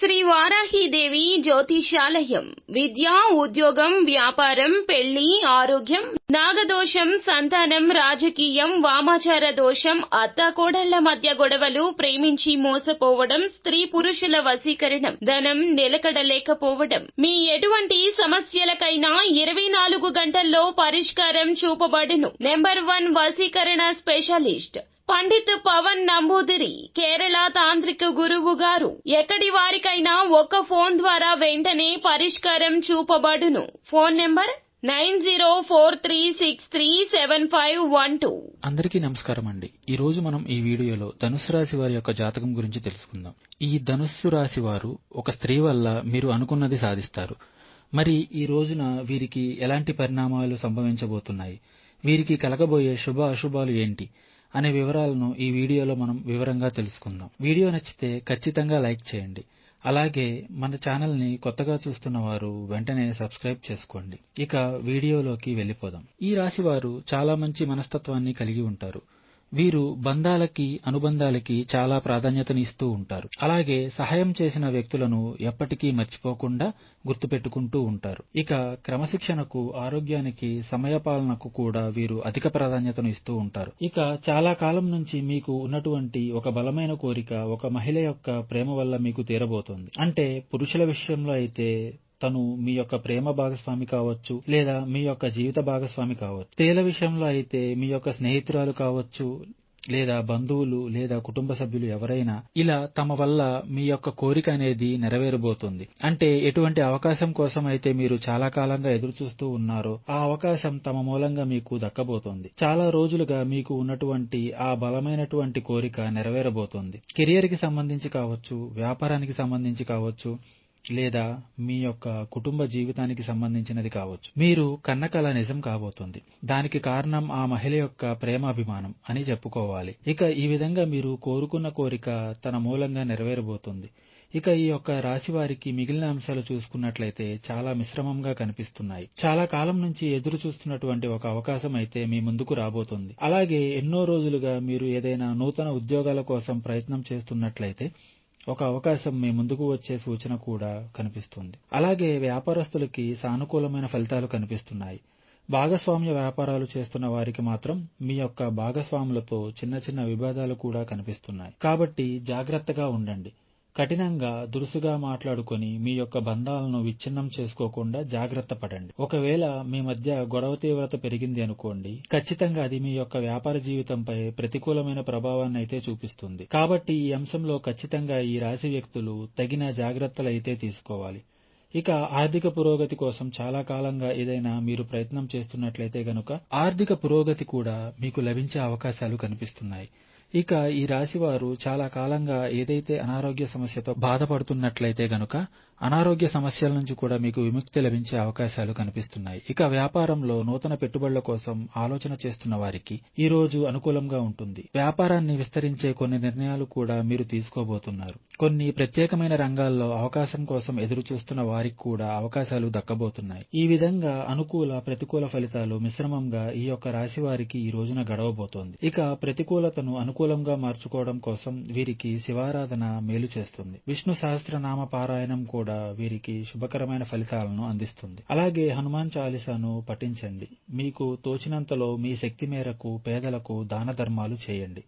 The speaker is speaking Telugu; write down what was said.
శ్రీ వారాహీదేవి జ్యోతిషాలయం విద్య, ఉద్యోగం, వ్యాపారం, పెళ్లి, ఆరోగ్యం, నాగదోషం, సంతానం, రాజకీయం, వామాచార దోషం, అత్తాకోడళ్ల మధ్య గొడవలు, ప్రేమించి మోసపోవడం, స్త్రీ పురుషుల వశీకరణం, ధనం నిలకడలేకపోవడం, మీ ఎటువంటి సమస్యలకైనా 24 గంటల్లో పరిష్కారం చూపబడును. నెంబర్ 1 వశీకరణ స్పెషలిస్ట్ పండిత్ పవన్ నంబూదిరి, కేరళ తాంత్రిక గురువు గారు. ఎక్కడి వారికైనా ఒక్క ఫోన్ ద్వారా వెంటనే పరిష్కారం చూపబడును. Phone number 9043637512. అందరికీ నమస్కారం అండి. ఈ రోజు మనం ఈ వీడియోలో ధనుస్సు రాశి వారి యొక్క జాతకం గురించి తెలుసుకుందాం. ఈ ధనుస్సు రాశి వారు ఒక స్త్రీ వల్ల మీరు అనుకున్నది సాధిస్తారు. మరి ఈ రోజున వీరికి ఎలాంటి పరిణామాలు సంభవించబోతున్నాయి, వీరికి కలగబోయే శుభ అశుభాలు ఏంటి అనే వివరాలను ఈ వీడియోలో మనం వివరంగా తెలుసుకుందాం. వీడియో నచ్చితే ఖచ్చితంగా లైక్ చేయండి. అలాగే మన ఛానల్ ని కొత్తగా చూస్తున్న వారు వెంటనే సబ్స్క్రైబ్ చేసుకోండి. ఇక వీడియోలోకి వెళ్ళిపోదాం. ఈ రాశి వారు చాలా మంచి మనస్తత్వాన్ని కలిగి ఉంటారు. వీరు బంధాలకి, అనుబంధాలకి చాలా ప్రాధాన్యతని ఇస్తూ ఉంటారు. అలాగే సహాయం చేసిన వ్యక్తులను ఎప్పటికీ మర్చిపోకుండా గుర్తుపెట్టుకుంటూ ఉంటారు. ఇక క్రమశిక్షణకు, ఆరోగ్యానికి, సమయపాలనకు కూడా వీరు అధిక ప్రాధాన్యతను ఇస్తూ ఉంటారు. ఇక చాలా కాలం నుంచి మీకు ఉన్నటువంటి ఒక బలమైన కోరిక ఒక మహిళ యొక్క ప్రేమ వల్ల మీకు తీరబోతోంది. అంటే పురుషుల విషయంలో అయితే తను మీ యొక్క ప్రేమ భాగస్వామి కావచ్చు, లేదా మీ యొక్క జీవిత భాగస్వామి కావచ్చు. స్త్రీల విషయంలో అయితే మీ యొక్క స్నేహితురాలు కావచ్చు, లేదా బంధువులు, లేదా కుటుంబ సభ్యులు ఎవరైనా ఇలా తమ వల్ల మీ యొక్క కోరిక అనేది నెరవేరబోతుంది. అంటే ఎటువంటి అవకాశం కోసం అయితే మీరు చాలా కాలంగా ఎదురు చూస్తూ ఉన్నారో ఆ అవకాశం తమ మూలంగా మీకు దక్కబోతోంది. చాలా రోజులుగా మీకు ఉన్నటువంటి ఆ బలమైనటువంటి కోరిక నెరవేరబోతోంది. కెరియర్ కి సంబంధించి కావచ్చు, వ్యాపారానికి సంబంధించి కావచ్చు, లేదా మీ యొక్క కుటుంబ జీవితానికి సంబంధించినది కావచ్చు. మీరు కన్న కల నిజం కాబోతుంది. దానికి కారణం ఆ మహిళ యొక్క ప్రేమాభిమానం అని చెప్పుకోవాలి. ఇక ఈ విధంగా మీరు కోరుకున్న కోరిక తన మూలంగా నెరవేరబోతుంది. ఇక ఈ యొక్క రాశి వారికి మిగిలిన అంశాలు చూసుకున్నట్లయితే చాలా మిశ్రమంగా కనిపిస్తున్నాయి. చాలా కాలం నుంచి ఎదురు చూస్తున్నటువంటి ఒక అవకాశం అయితే మీ ముందుకు రాబోతుంది. అలాగే ఎన్నో రోజులుగా మీరు ఏదైనా నూతన ఉద్యోగాల కోసం ప్రయత్నం చేస్తున్నట్లయితే ఒక అవకాశం మీ ముందుకు వచ్చే సూచన కూడా కనిపిస్తుంది. అలాగే వ్యాపారస్తులకి సానుకూలమైన ఫలితాలు కనిపిస్తున్నాయి. భాగస్వామ్య వ్యాపారాలు చేస్తున్న వారికి మాత్రం మీ యొక్క భాగస్వాములతో చిన్న చిన్న విభేదాలు కూడా కనిపిస్తున్నాయి. కాబట్టి జాగ్రత్తగా ఉండండి. కఠినంగా, దురుసుగా మాట్లాడుకొని మీ యొక్క బంధాలను విచ్ఛిన్నం చేసుకోకుండా జాగ్రత్త పడండి. ఒకవేళ మీ మధ్య గొడవ తీవ్రత పెరిగింది అనుకోండి, ఖచ్చితంగా అది మీ యొక్క వ్యాపార జీవితంపై ప్రతికూలమైన ప్రభావాన్ని అయితే చూపిస్తుంది. కాబట్టి ఈ అంశంలో ఖచ్చితంగా ఈ రాశి వ్యక్తులు తగిన జాగ్రత్తలు అయితే తీసుకోవాలి. ఇక ఆర్థిక పురోగతి కోసం చాలా కాలంగా ఏదైనా మీరు ప్రయత్నం చేస్తున్నట్లయితే గనుక ఆర్థిక పురోగతి కూడా మీకు లభించే అవకాశాలు కనిపిస్తున్నాయి. ఇక ఈ రాశి వారు చాలా కాలంగా ఏదైతే అనారోగ్య సమస్యతో బాధపడుతున్నట్లయితే గనుక అనారోగ్య సమస్యల నుంచి కూడా మీకు విముక్తి లభించే అవకాశాలు కనిపిస్తున్నాయి. ఇక వ్యాపారంలో నూతన పెట్టుబడుల కోసం ఆలోచన చేస్తున్న వారికి ఈ రోజు అనుకూలంగా ఉంటుంది. వ్యాపారాన్ని విస్తరించే కొన్ని నిర్ణయాలు కూడా మీరు తీసుకోబోతున్నారు. కొన్ని ప్రత్యేకమైన రంగాల్లో అవకాశం కోసం ఎదురు చూస్తున్న వారికి కూడా అవకాశాలు దక్కబోతున్నాయి. ఈ విధంగా అనుకూల, ప్రతికూల ఫలితాలు మిశ్రమంగా ఈ యొక్క రాశి వారికి ఈ రోజున గడవబోతోంది. ఇక ప్రతికూలతను అనుకూలంగా మార్చుకోవడం కోసం వీరికి శివారాధన మేలు చేస్తుంది. విష్ణు సహస్రనామ పారాయణం కూడా వీరికి శుభకరమైన ఫలితాలను అందిస్తుంది. అలాగే హనుమాన్ చాలీసాను పఠించండి. మీకు తోచినంతలో మీ శక్తి మేరకు పేదలకు దాన ధర్మాలు చేయండి.